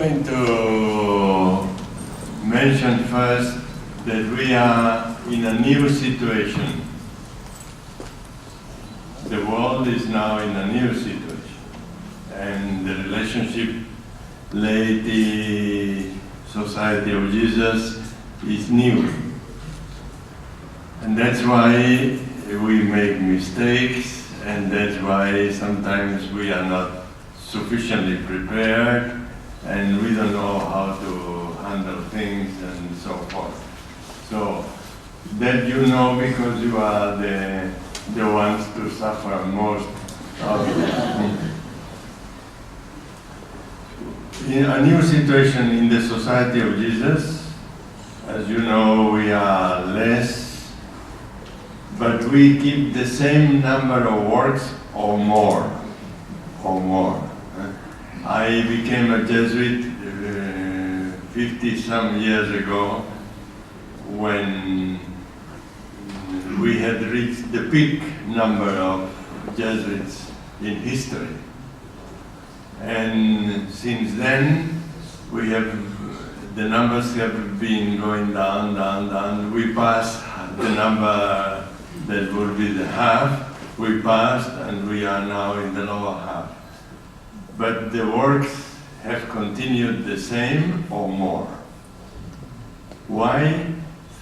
going to mention first that we are in a new situation. The world is now in a new situation, and the relationship laity Society of Jesus is new. And that's why we make mistakes, and that's why sometimes we are not sufficiently prepared, and we don't know how to handle things and so forth. So that you know, because you are the ones to suffer most of it. In a new situation in the Society of Jesus, as you know, we are less, but we keep the same number of works or more. I became a Jesuit 50-some years ago when we had reached the peak number of Jesuits in history. And since then, the numbers have been going down. We passed the number that would be the half. We passed, and we are now in the lower half. But the works have continued the same or more. Why?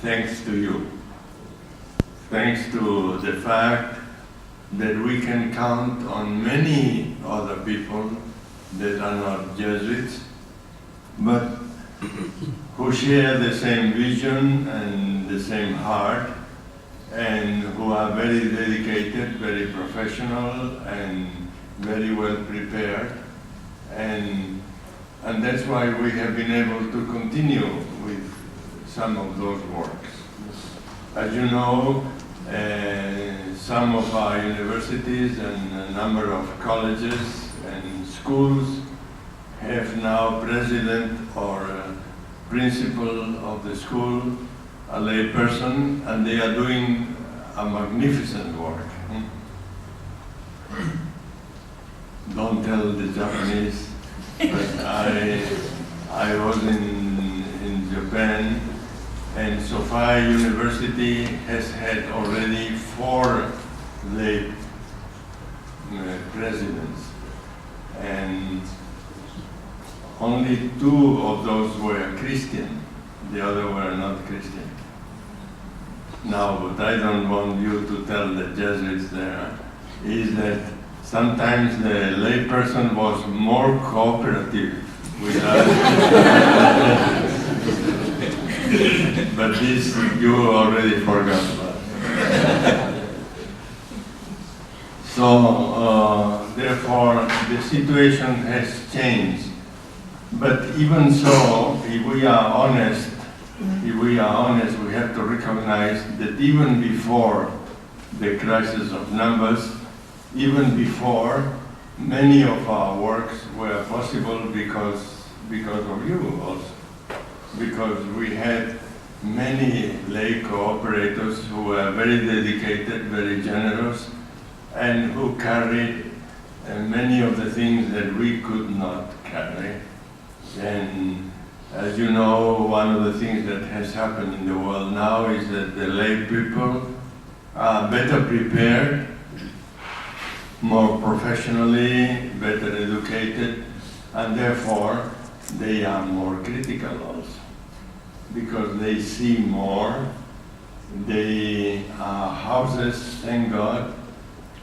Thanks to you. Thanks to the fact that we can count on many other people that are not Jesuits, but who share the same vision and the same heart, and who are very dedicated, very professional, and very well prepared. And that's why we have been able to continue with some of those works. As you know, some of our universities and a number of colleges and schools have now president or principal of the school, a lay person, and they are doing a magnificent work. Don't tell the Japanese, but I was in Japan, and Sophia University has had already 4 lay presidents, and only 2 of those were Christian, the other were not Christian. Now, what I don't want you to tell the Jesuits there is that sometimes the lay person was more cooperative with us. But this you already forgot about. So, therefore, the situation has changed. But even so, if we are honest, we have to recognize that even before the crisis of numbers, even before, many of our works were possible because of you also. Because we had many lay cooperators who were very dedicated, very generous, and who carried many of the things that we could not carry. And as you know, one of the things that has happened in the world now is that the lay people are better prepared, more professionally, better educated, and therefore they are more critical also, because they see more. Our houses, thank God,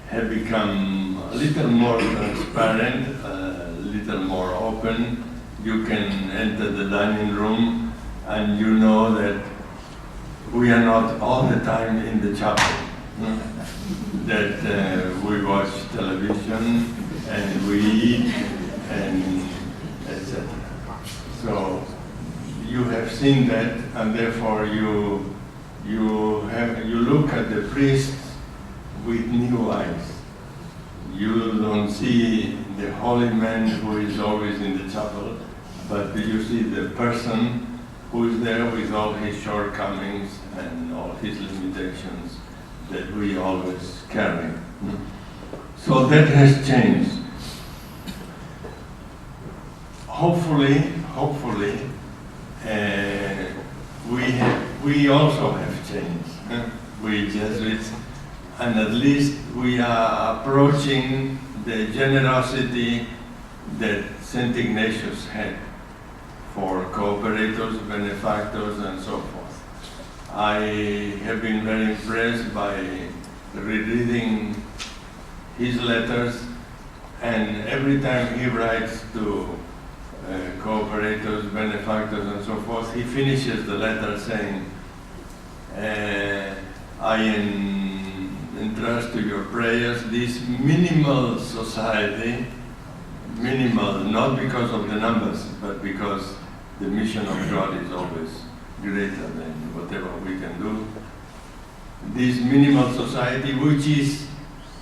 have become a little more transparent, a little more open. You can enter the dining room and you know that we are not all the time in the chapel, that we watch television and we eat and etc. So you have seen that, and therefore you look at the priests with new eyes. You don't see the holy man who is always in the chapel, but you see the person who is there with all his shortcomings and all his limitations that we always carry. So that has changed. Hopefully hopefully, we also have changed. We Jesuits, and at least we are approaching the generosity that St. Ignatius had for cooperators, benefactors, and so forth. I have been very impressed by rereading his letters, and every time he writes to cooperators, benefactors, and so forth, he finishes the letter saying, I entrust to your prayers this minimal society, minimal not because of the numbers, but because the mission of God is always greater than whatever we can do. This minimal society, which is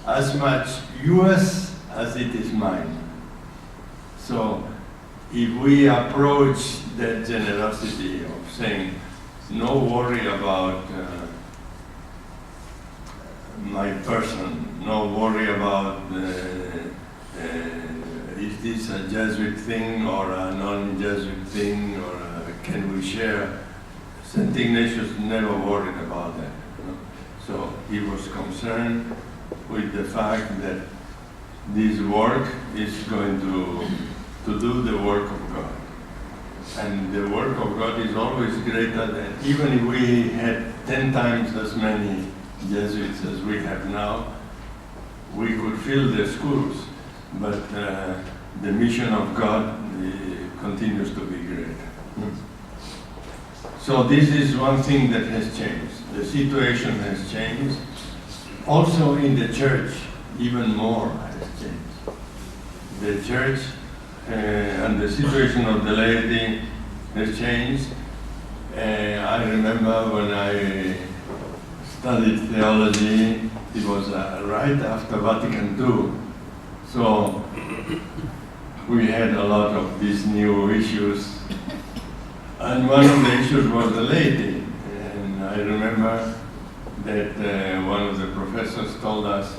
as much yours as it is mine. So if we approach that generosity of saying, no worry about my person, no worry about is this a Jesuit thing or a non-Jesuit thing, or can we share? St. Ignatius never worried about that. So he was concerned with the fact that this work is going to do the work of God. And the work of God is always greater than, even if we had 10 times as many Jesuits as we have now, we could fill the schools, but the mission of God continues to be great. So this is one thing that has changed. The situation has changed. Also in the church, even more has changed. The church and the situation of the laity has changed. I remember when I studied theology, it was right after Vatican II. So we had a lot of these new issues. And one of the issues was the laity. And I remember that one of the professors told us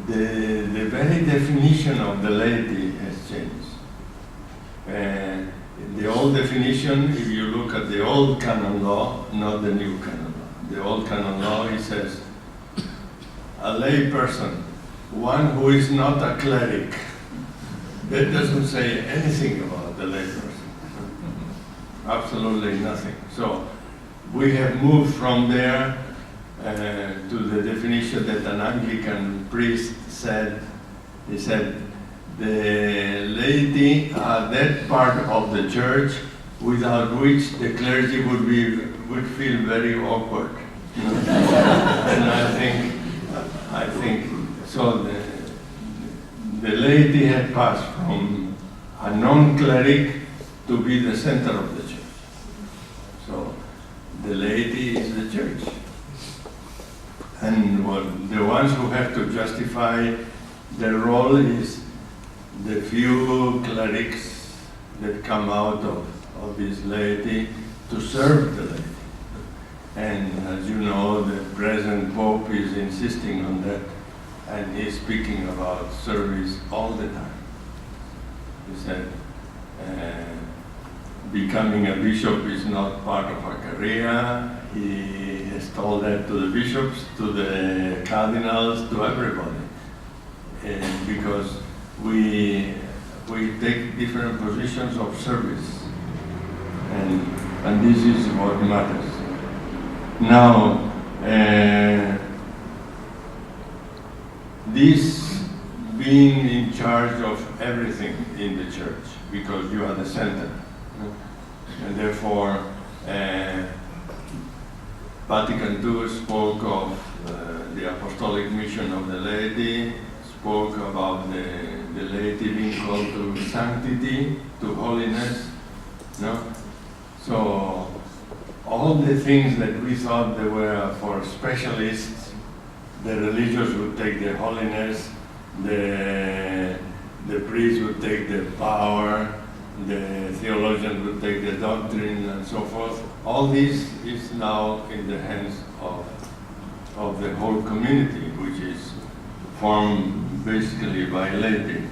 the very definition of the laity has changed. The old definition, if you look at the old canon law, not the new canon law. The old canon law, it says, a lay person, one who is not a cleric. That doesn't say anything about the lay person. Absolutely nothing. So we have moved from there to the definition that an Anglican priest said. He said, the laity are that part of the church without which the clergy would feel very awkward. And I think so. The laity had passed from a non-cleric to be the center of the church. So the laity is the church, and the ones who have to justify their role is the few clerics that come out of this laity to serve the laity. And as you know, the present Pope is insisting on that, and he's speaking about service all the time. He said, becoming a bishop is not part of a career. He has told that to the bishops, to the cardinals, to everybody. Because we take different positions of service, and this is what matters. Now, this being in charge of everything in the church, because you are the center, and therefore Vatican II spoke of the apostolic mission of the laity, spoke about the laity being called to sanctity, to holiness. No? So all the things that we thought they were for specialists, the religious would take the holiness, the priest would take the power, the theologian would take the doctrine, and so forth. All this is now in the hands of the whole community, which is formed basically by laity.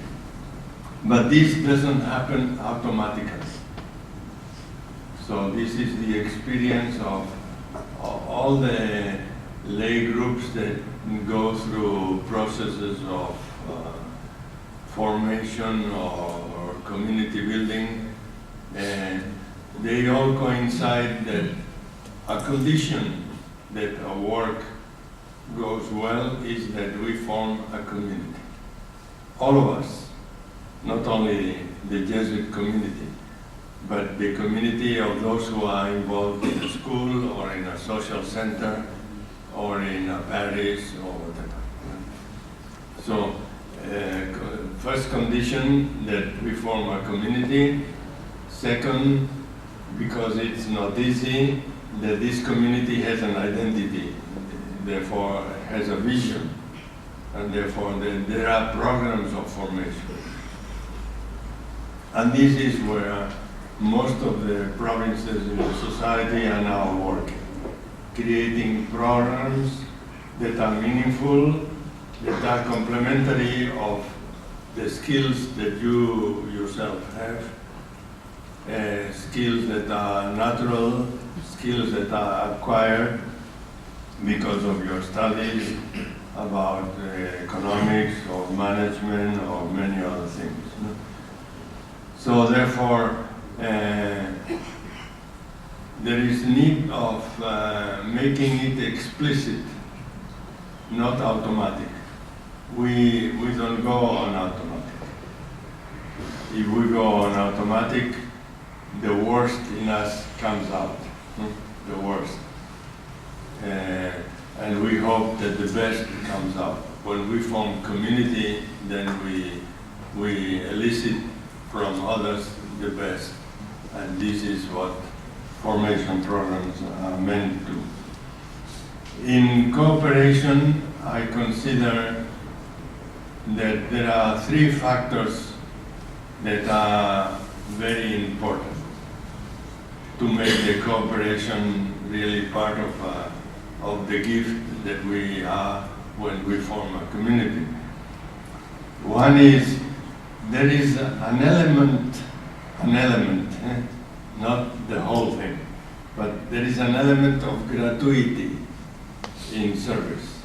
But this doesn't happen automatically. So this is the experience of all the lay groups that go through processes of formation or community building. And they all coincide that a condition that a work goes well is that we form a community. All of us, not only the Jesuit community, but the community of those who are involved in a school or in a social center or in a parish or whatever. So, first condition that we form a community. Second, because it's not easy, that this community has an identity, therefore has a vision, and therefore there are programs of formation. And this is where most of the provinces in the society are now working, creating programs that are meaningful, that are complementary of the skills that you yourself have, skills that are natural, skills that are acquired because of your studies about economics or management or many other things. So therefore, there is need of making it explicit, not automatic. We don't go on automatic. If we go on automatic, the worst in us comes out, the worst. And we hope that the best comes out. When we form community, then we elicit from others the best. And this is what formation programs are meant to. In cooperation, I consider that there are three factors that are very important to make the cooperation really part of the gift that we are when we form a community. One is, there is an element, not the whole thing, but there is an element of gratuity in service.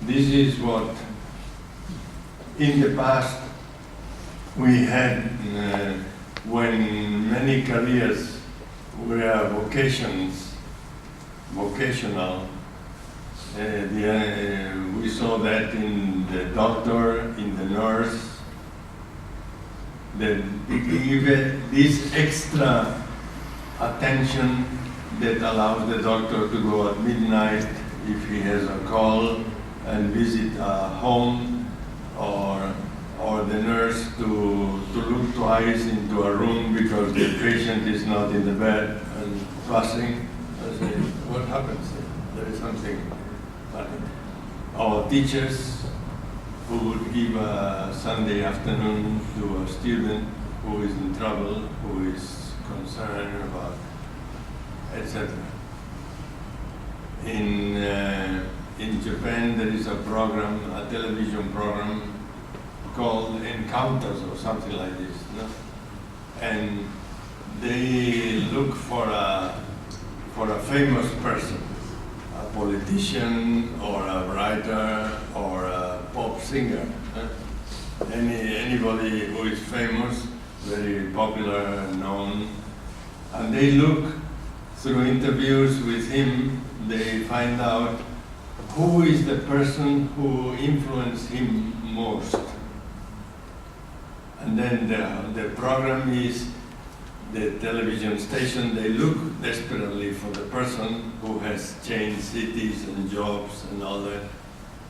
This is what in the past we had when many careers were vocational. We saw that in the doctor, in the nurse, that give this extra attention that allows the doctor to go at midnight if he has a call and visit a home, or the nurse to look twice into a room because the patient is not in the bed and fussing. I say, what happens? There is something funny. Or teachers who would give a Sunday afternoon to a student who is in trouble, who is concerned about, etc. In Japan, there is a program, a television program called Encounters or something like this, no? And they look for a famous person, a politician or a writer or a pop singer, anybody who is famous, very popular, known, and they look through interviews with him. They find out who is the person who influenced him most. And then the program is the television station. They look desperately for the person who has changed cities and jobs and all that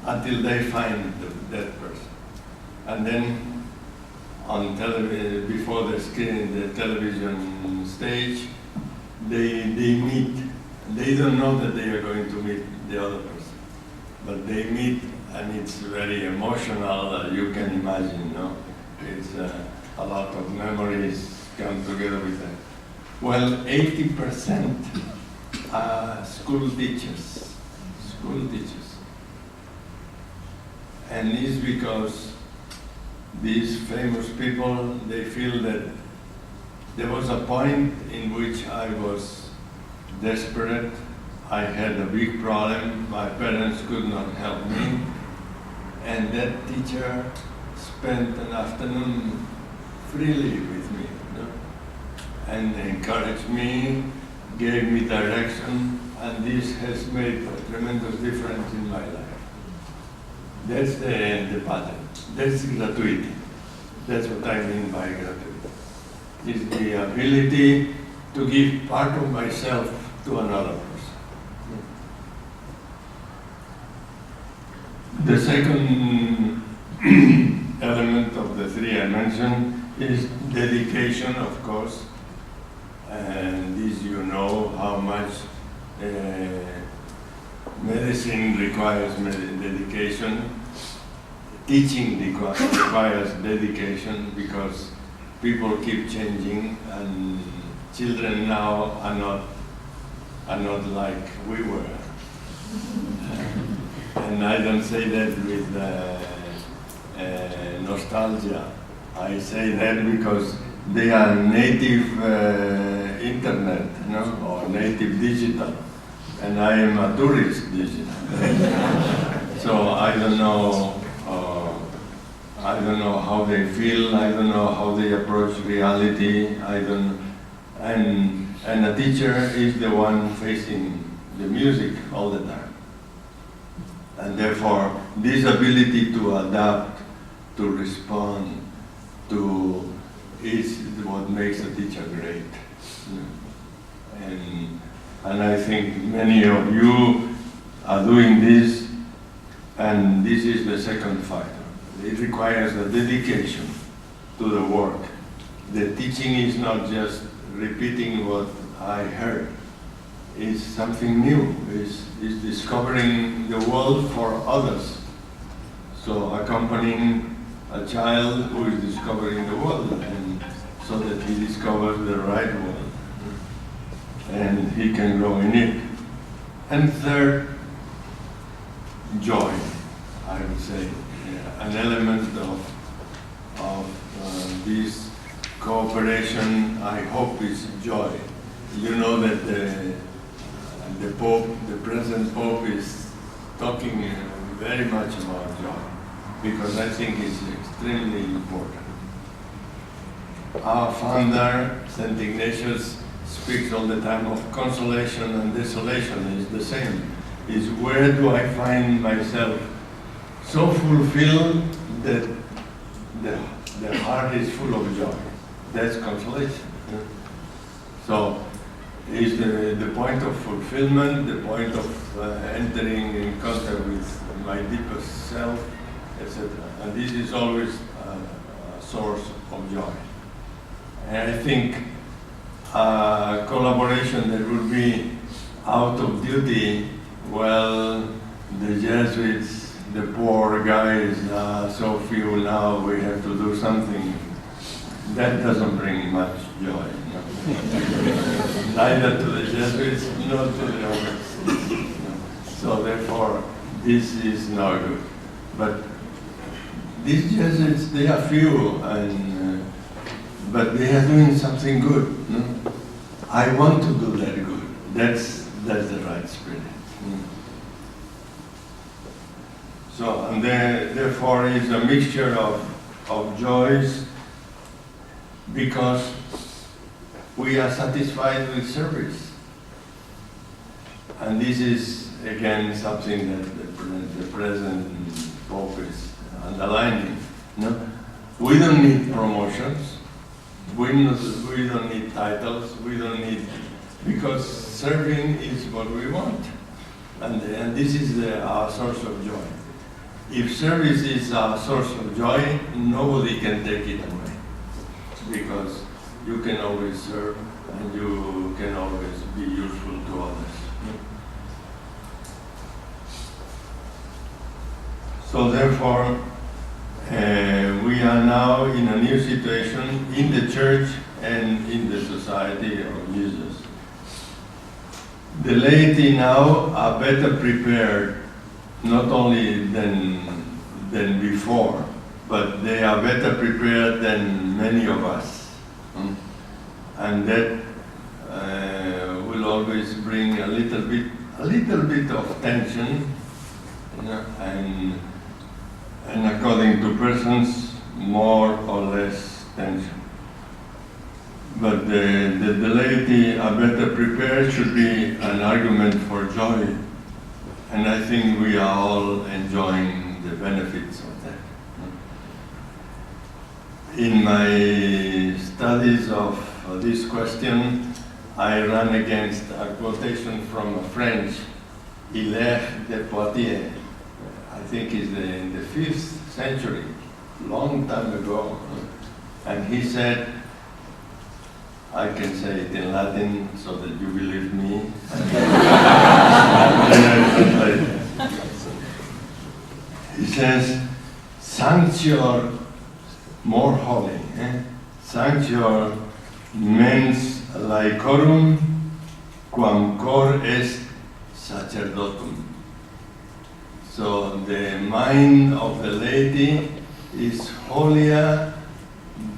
until they find that person. And then on before the screen, the television stage, they meet. They don't know that they are going to meet the other person, but they meet, and it's very emotional. You can imagine, no? It's a lot of memories come together with that. Well, 80% are school teachers. And it's because these famous people, they feel that there was a point in which I was desperate. I had a big problem. My parents could not help me. And that teacher spent an afternoon freely with me, you know, and encouraged me, gave me direction, and this has made a tremendous difference in my life. That's the pattern. That's gratuity. That's what I mean by gratuity. It's the ability to give part of myself to another person. The second element of the three I mentioned is dedication, of course. And this, you know how much medicine requires dedication. Teaching requires dedication because people keep changing, and children now are not like we were. And I don't say that with nostalgia. I say that because they are native internet, you know, or native digital, and I am a tourist digital. So I don't know how they feel. I don't know how they approach reality. And a teacher is the one facing the music all the time. And therefore, this ability to adapt, to respond, is what makes a teacher great. And I think many of you are doing this, and this is the second factor. It requires a dedication to the work. The teaching is not just repeating what I heard. It's something new. It's discovering the world for others. So accompanying a child who is discovering the world, and so that he discovers the right world and he can grow in it. And third, joy, I would say. An element of this cooperation, I hope, is joy. You know that the Pope, the present Pope, is talking very much about joy, because I think it's extremely important. Our founder, St. Ignatius, speaks all the time of consolation and desolation. Is the same. Is where do I find myself so fulfilled that the heart is full of joy? That's consolation. So, is the point of fulfillment, the point of entering in contact with my deepest self, etc. And this is always a source of joy. And I think a collaboration that would be out of duty, well, the Jesuits, the poor guys, so few now, we have to do something. That doesn't bring much joy. Neither to the Jesuits, nor to the others. So therefore, this is not good. But these Jesuits, they are few, but they are doing something good. No? I want to do that good. That's the right spirit. So, and therefore, it's a mixture of joys, because we are satisfied with service. And this is, again, something that the present Pope is underlining. No? We don't need promotions. We don't need titles. We don't need, because serving is what we want. And this is our source of joy. If service is our source of joy, nobody can take it away. Because you can always serve, and you can always be useful to others. So therefore, we are now in a new situation in the church and in the society of Jesus. The laity now are better prepared, not only than before, but they are better prepared than many of us. and that will always bring a little bit of tension, and according to persons, more or less tension. But the laity are better prepared should be an argument for joy, and I think we are all enjoying the benefits of that. In my studies of this question, I ran against a quotation from a French, Hilaire de Poitiers. I think is in the 5th century, long time ago, and he said, I can say it in Latin so that you believe me. He says, Sanctior, more holy, Sanctior mens laecorum quam cor est sacerdotum. So the mind of the laity is holier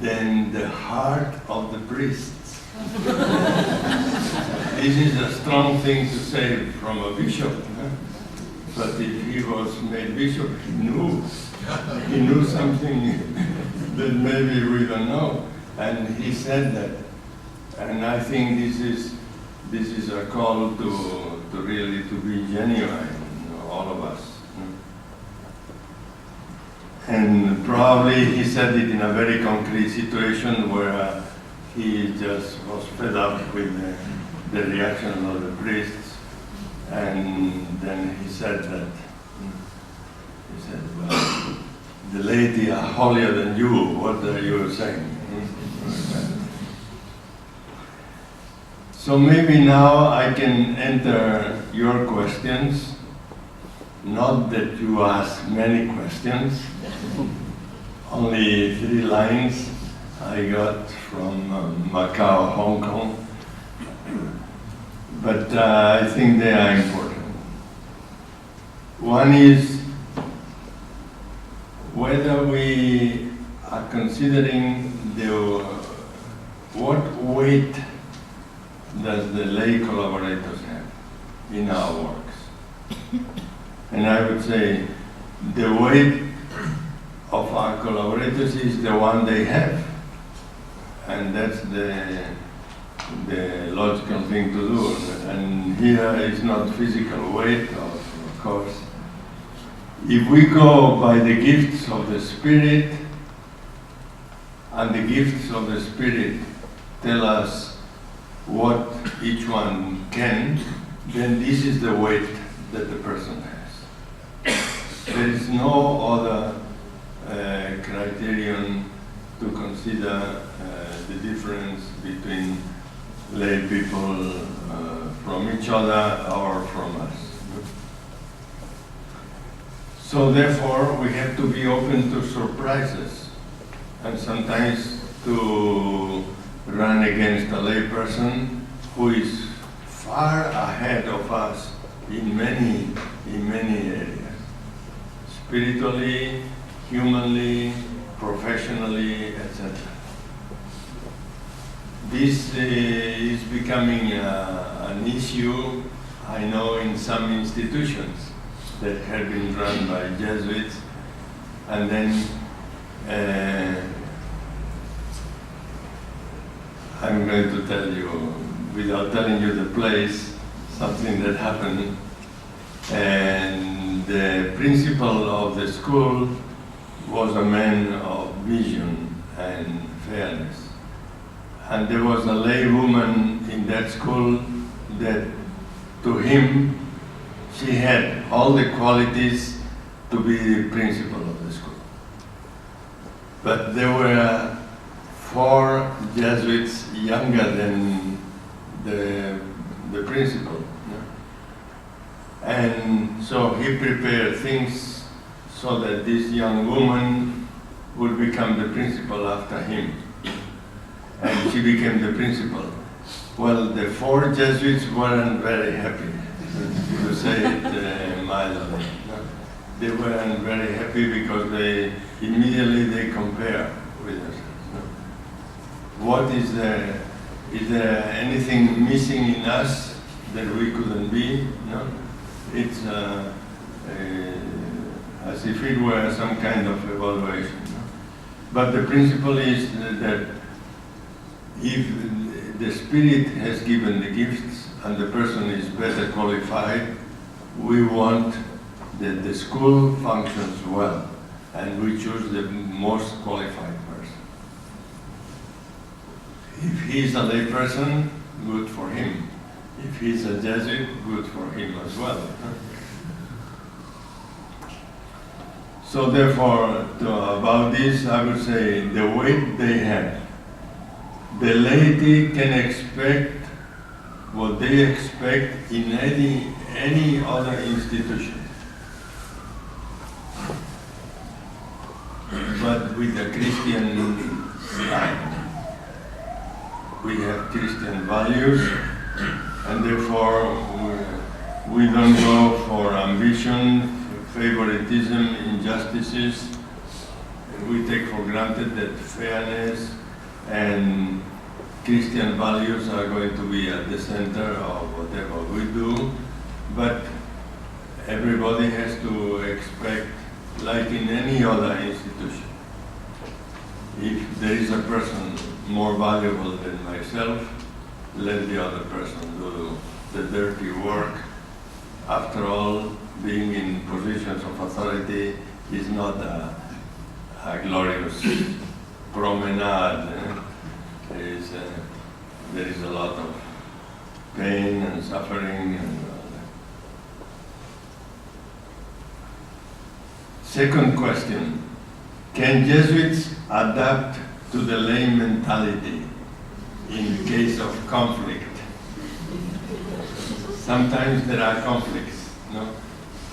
than the heart of the priests. This is a strong thing to say from a bishop, but if he was made bishop, he knew something that maybe we don't know, and he said that. And I think this is a call to really to be genuine, all of us. And probably he said it in a very concrete situation where he just was fed up with the reaction of the priests, and then he said that, well, the laity are holier than you, what are you saying? So maybe now I can enter your questions, not that you ask many questions, only 3 lines I got from Macau, Hong Kong, but I think they are important. One is whether we are considering what weight does the lay collaborators have in our works. And I would say the weight of our collaborators is the one they have. And that's the logical thing to do. And here is not physical weight, of course. If we go by the gifts of the Spirit, and the gifts of the Spirit tell us what each one can, then this is the weight that the person has. There is no other criterion to consider the difference between lay people from each other or from us. So therefore, we have to be open to surprises, and sometimes to run against a lay person who is far ahead of us in many areas, spiritually, humanly, professionally, etc. This is becoming an issue, I know, in some institutions that have been run by Jesuits, and then I'm going to tell you, without telling you the place, something that happened. And the principal of the school was a man of vision and fairness. And there was a lay woman in that school that, to him, she had all the qualities to be the principal of the school. But there were 4 Jesuits younger than the principal. And so he prepared things so that this young woman would become the principal after him. And she became the principal. Well, the 4 Jesuits weren't very happy, to say it mildly. They weren't very happy because they immediately compare with themselves. What is Is there anything missing in us that we couldn't be? No. It's as if it were some kind of evaluation. No? But the principle is that if the Spirit has given the gifts and the person is better qualified, we want that the school functions well, and we choose the most qualified person. If he's a lay person, good for him. If he's a Jesuit, good for him as well. So therefore, about this, I would say the weight they have. The laity can expect what they expect in any other institution. But with the Christian side. We have Christian values, and therefore we don't go for ambition, favoritism, injustices. We take for granted that fairness and Christian values are going to be at the center of whatever we do, but everybody has to expect, like in any other institution, if there is a person more valuable than myself, let the other person do the dirty work. After all, being in positions of authority is not a glorious promenade. There is a lot of pain and suffering and all that. Second question, can Jesuits adapt to the lay mentality in case of conflict? Sometimes there are conflicts, no?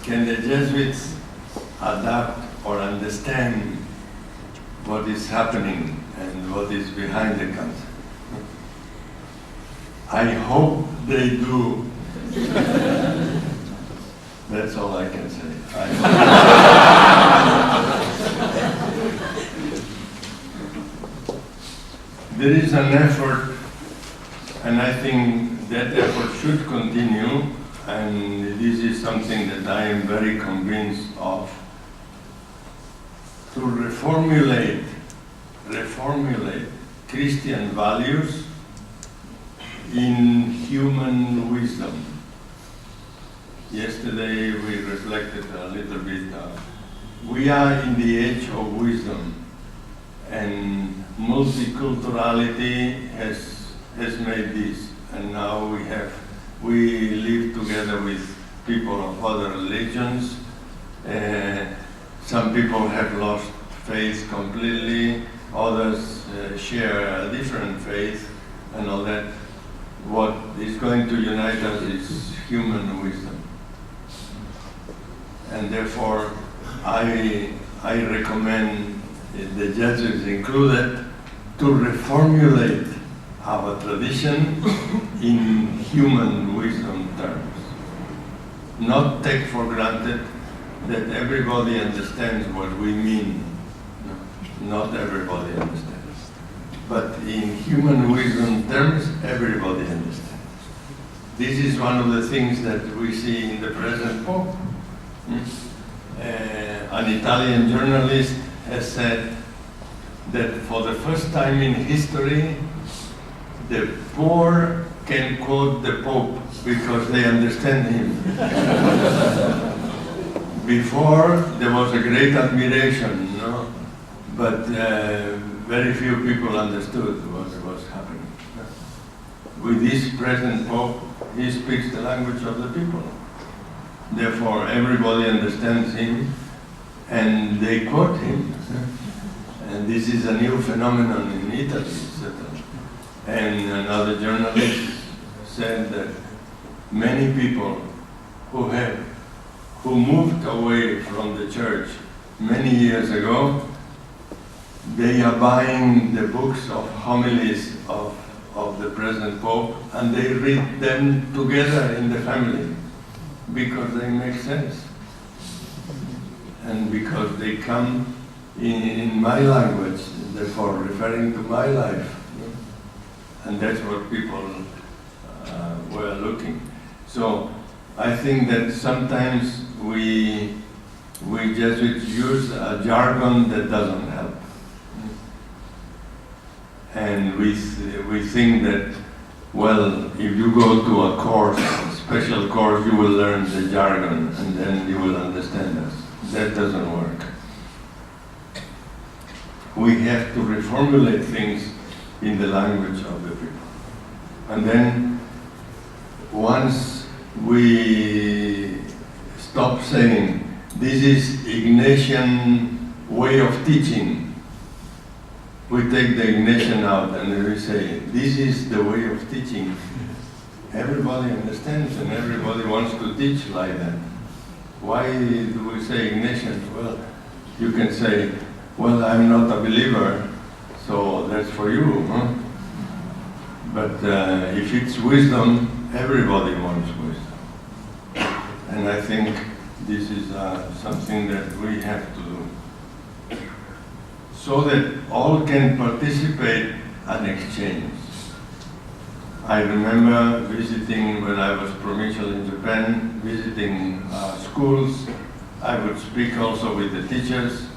Can the Jesuits adapt or understand what is happening and what is behind the concept? I hope they do. That's all I can say. There is an effort, and I think that effort should continue, and this is something that I am very convinced of, to reformulate Christian values in human wisdom. Yesterday we reflected a little bit. We are in the age of wisdom, and multiculturality has made this, and now we live together with people of other religions. Some people have lost faith completely, others share a different faith and all that. What is going to unite us is human wisdom. And therefore, I recommend, the Jesuits included, to reformulate our tradition in human wisdom terms. Not take for granted that everybody understands what we mean. No, not everybody understands. But in human wisdom terms, everybody understands. This is one of the things that we see in the present Pope. An Italian journalist has said that for the first time in history, the poor can quote the Pope because they understand him. Before, there was a great admiration, no? But very few people understood what was happening. With this present Pope, he speaks the language of the people. Therefore, everybody understands him, and they quote him. And this is a new phenomenon in Italy, certainly. And another journalist said that many people who moved away from the church many years ago, they are buying the books of homilies of the present Pope, and they read them together in the family because they make sense. And because they come in my language, therefore referring to my life. And that's what people were looking. So I think that sometimes we just use a jargon that doesn't help. And we think that, well, if you go to a course, a special course, you will learn the jargon and then you will understand us. That doesn't work. We have to reformulate things in the language of the people. And then once we stop saying, this is Ignatian way of teaching, we take the Ignatian out and we say, this is the way of teaching. Everybody understands and everybody wants to teach like that. Why do we say Ignatian? Well, you can say, well, I'm not a believer, so that's for you. Huh? But if it's wisdom, everybody wants wisdom. And I think this is something that we have to do, so that all can participate and exchange. I remember visiting, when I was provincial in Japan, visiting schools. I would speak also with the teachers,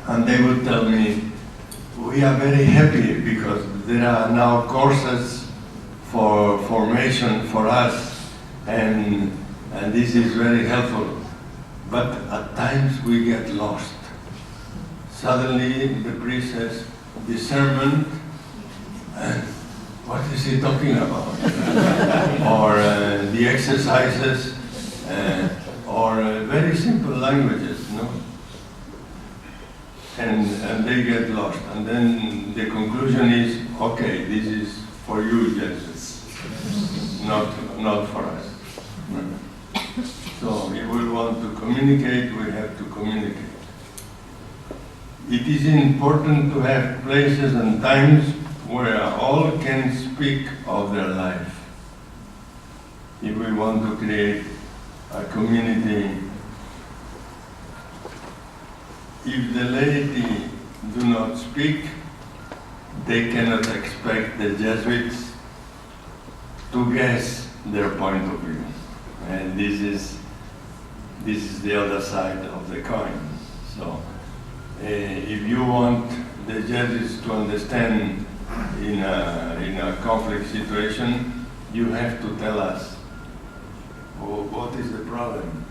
and they would tell me, we are very happy because there are now courses for formation for us, and this is very helpful. But at times we get lost. Suddenly the priest says, discernment, what is he talking about? Or the exercises, or very simple languages, no? And they get lost. And then the conclusion is, okay, this is for you, Jesus, not for us. So if we want to communicate, we have to communicate. It is important to have places and times where all can speak of their life. If we want to create a community, if the laity do not speak, they cannot expect the Jesuits to guess their point of view. And this is the other side of the coin. So if you want the Jesuits to understand in a conflict situation, you have to tell us, what is the problem?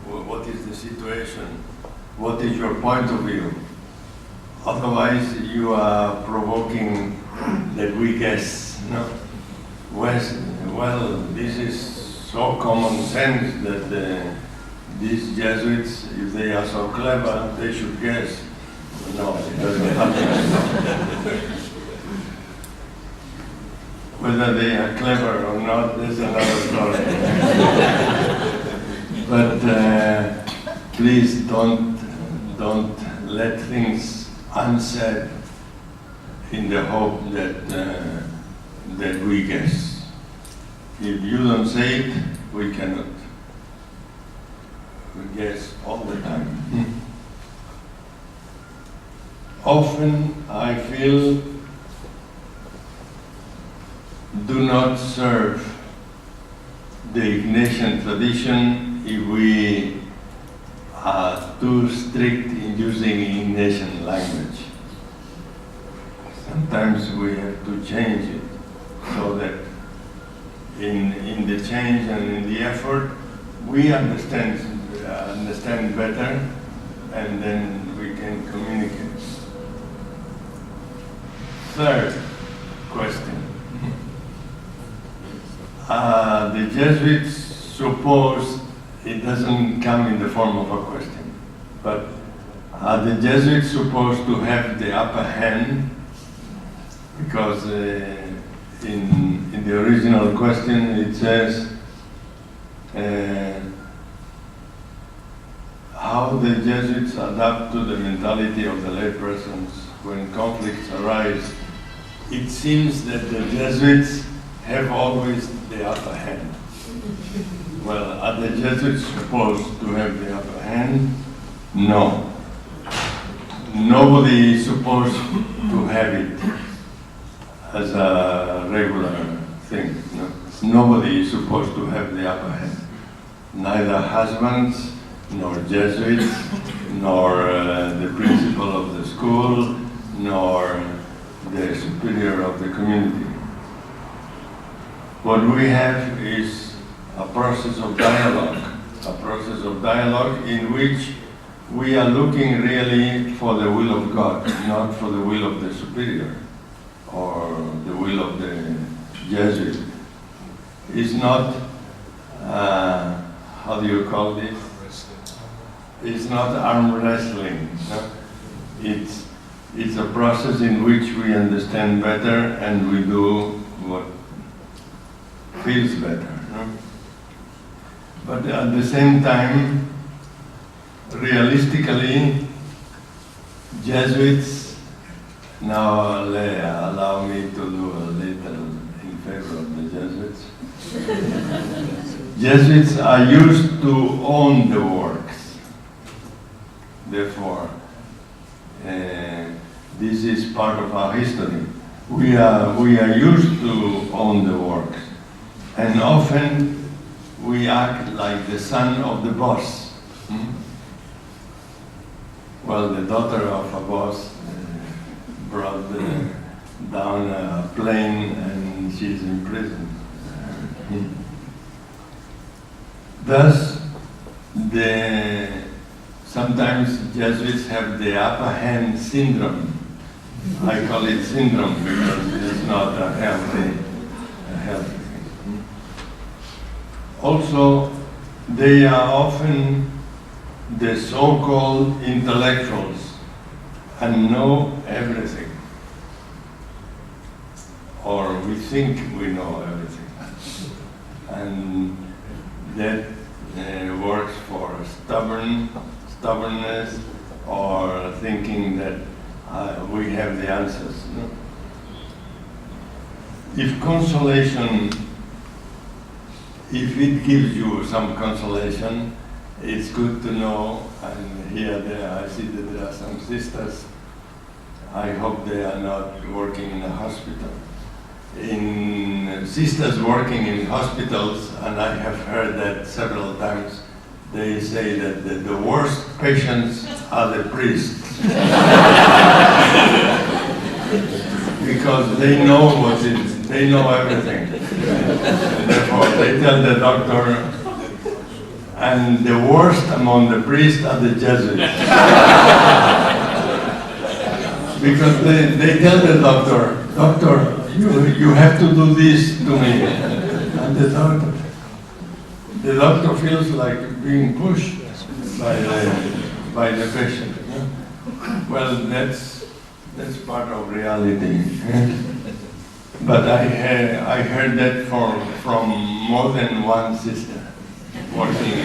What is the situation? What is your point of view? Otherwise, you are provoking that we guess. No? Well, this is so common sense that these Jesuits, if they are so clever, they should guess. No, it doesn't happen. Whether they are clever or not, that's another story. But please don't let things unsaid in the hope that we guess. If you don't say it, we cannot. We guess all the time. Often I feel do not serve the Ignatian tradition if we are too strict in using Ignatian language. Sometimes we have to change it so that in the change and in the effort, we understand better, and then we can communicate. Third question. The Jesuits suppose, it doesn't come in the form of a question, but the Jesuits supposed to have the upper hand, because in the original question it says how the Jesuits adapt to the mentality of the laypersons when conflicts arise. It seems that the Jesuits have always the upper hand. Well, are the Jesuits supposed to have the upper hand? No. Nobody is supposed to have it. as a regular thing. No? Nobody is supposed to have the upper hand. Neither husbands, nor Jesuits, nor the principal of the school, nor the superior of the community. What we have is a process of dialogue in which we are looking really for the will of God, not for the will of the superior or the will of the Jesuit. It's not, how do you call this? It's not arm wrestling. No? It's a process in which we understand better and we do what feels better. No? But at the same time, realistically, Jesuits, now allow me to do a little in favor of the Jesuits. Jesuits are used to own the works. Therefore, this is part of our history. We are used to own the works. And often we act like the son of the boss. Well, the daughter of a boss brought down a plane and she's in prison. Thus, sometimes Jesuits have the upper hand syndrome. I call it syndrome because it's not a healthy thing. Also, they are often the so-called intellectuals and know everything. Or we think we know everything. And that works for stubbornness or thinking that we have the answers. No? If it gives you some consolation, it's good to know, and I see that there are some sisters. I hope they are not working in a hospital. In sisters working in hospitals, and I have heard that several times, they say that the worst patients are the priests. Because they know they know everything. And therefore, they tell the doctor, and the worst among the priests are the Jesuits. Because they tell the doctor, you have to do this to me. And the doctor feels like being pushed by the patient. Well, that's part of reality. But I heard that from more than one sister working.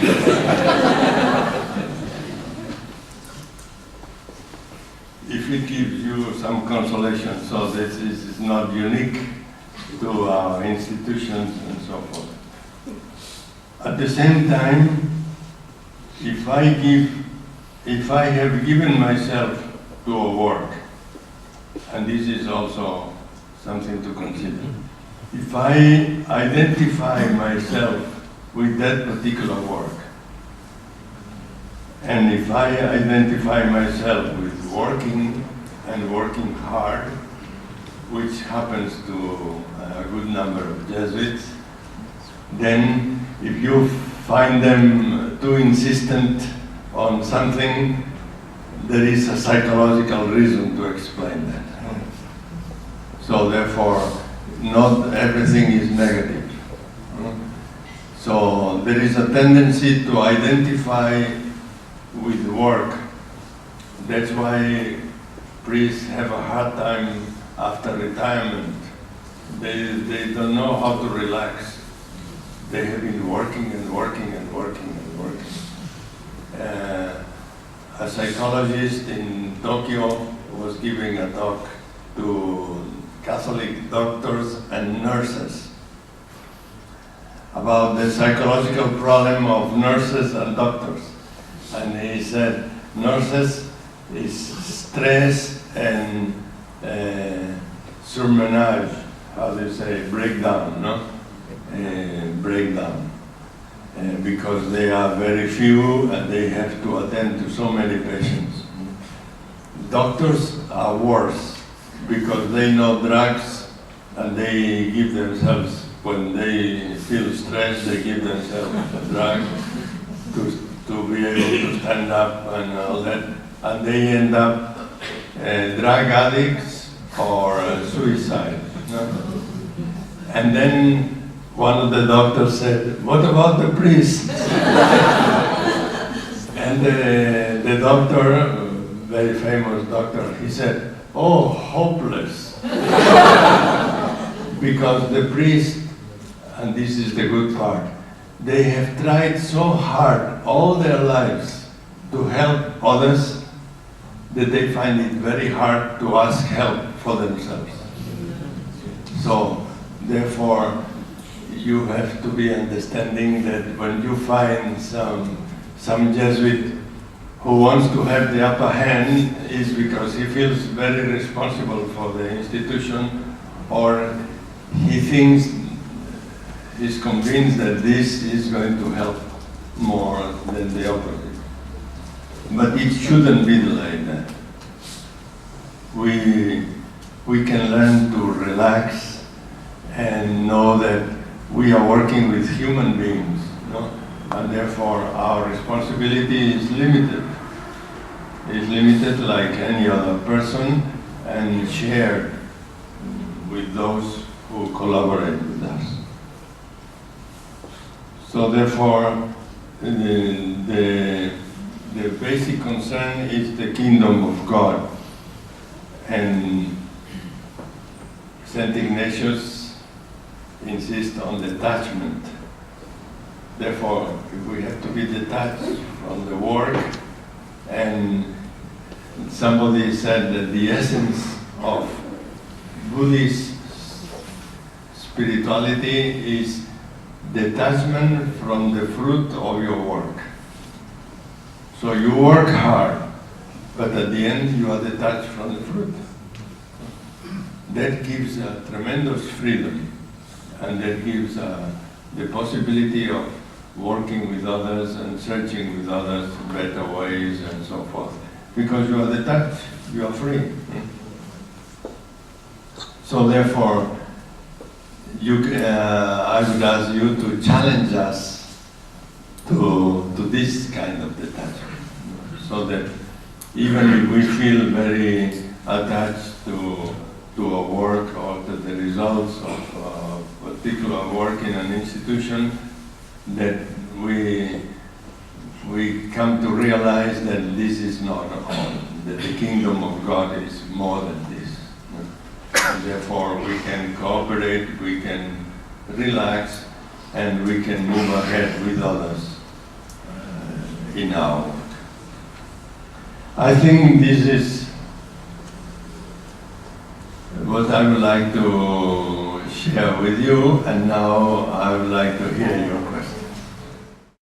If it gives you some consolation, so this is not unique to our institutions and so forth. At the same time, if I have given myself to a work, and this is also something to consider, if I identify myself with that particular work, and if I identify myself with working and working hard, which happens to a good number of Jesuits, then if you find them too insistent on something, there is a psychological reason to explain that. So therefore, not everything is negative. So there is a tendency to identify with work. That's why priests have a hard time after retirement. They don't know how to relax. They have been working and working and working and working. A psychologist in Tokyo was giving a talk to Catholic doctors and nurses about the psychological problem of nurses and doctors. And he said, nurses is stress and surmenage. how do you say, breakdown, no? Breakdown. Because they are very few and they have to attend to so many patients. Doctors are worse because they know drugs and they give themselves, when they feel stressed, they give themselves a drug to be able to stand up and all that. And they end up drug addicts or suicide. No? And then one of the doctors said, "What about the priest?" And the doctor, very famous doctor, he said, "Oh, hopeless." Because the priest, and this is the good part, they have tried so hard all their lives to help others that they find it very hard to ask help for themselves. So, therefore, you have to be understanding that when you find some Jesuit who wants to have the upper hand, is because he feels very responsible for the institution, or he thinks, is convinced that this is going to help more than the opposite. But it shouldn't be like that. We can learn to relax and know that we are working with human beings, no? And therefore our responsibility is limited. It's limited like any other person and shared with those who collaborate with us. So therefore, the basic concern is the kingdom of God. And St. Ignatius insists on detachment. Therefore, we have to be detached from the work. And somebody said that the essence of Buddhist spirituality is detachment from the fruit of your work. So you work hard, but at the end you are detached from the fruit. That gives a tremendous freedom, and that gives the possibility of working with others and searching with others better ways and so forth. Because you are detached, you are free. So therefore, I would ask you to challenge us to this kind of detachment, so that even if we feel very attached to a work or to the results of a particular work in an institution, that we come to realize that this is not all, that the kingdom of God is more than this. And therefore we can cooperate, we can relax, and we can move ahead with others in our work. I think this is what I would like to share with you, and now I would like to hear your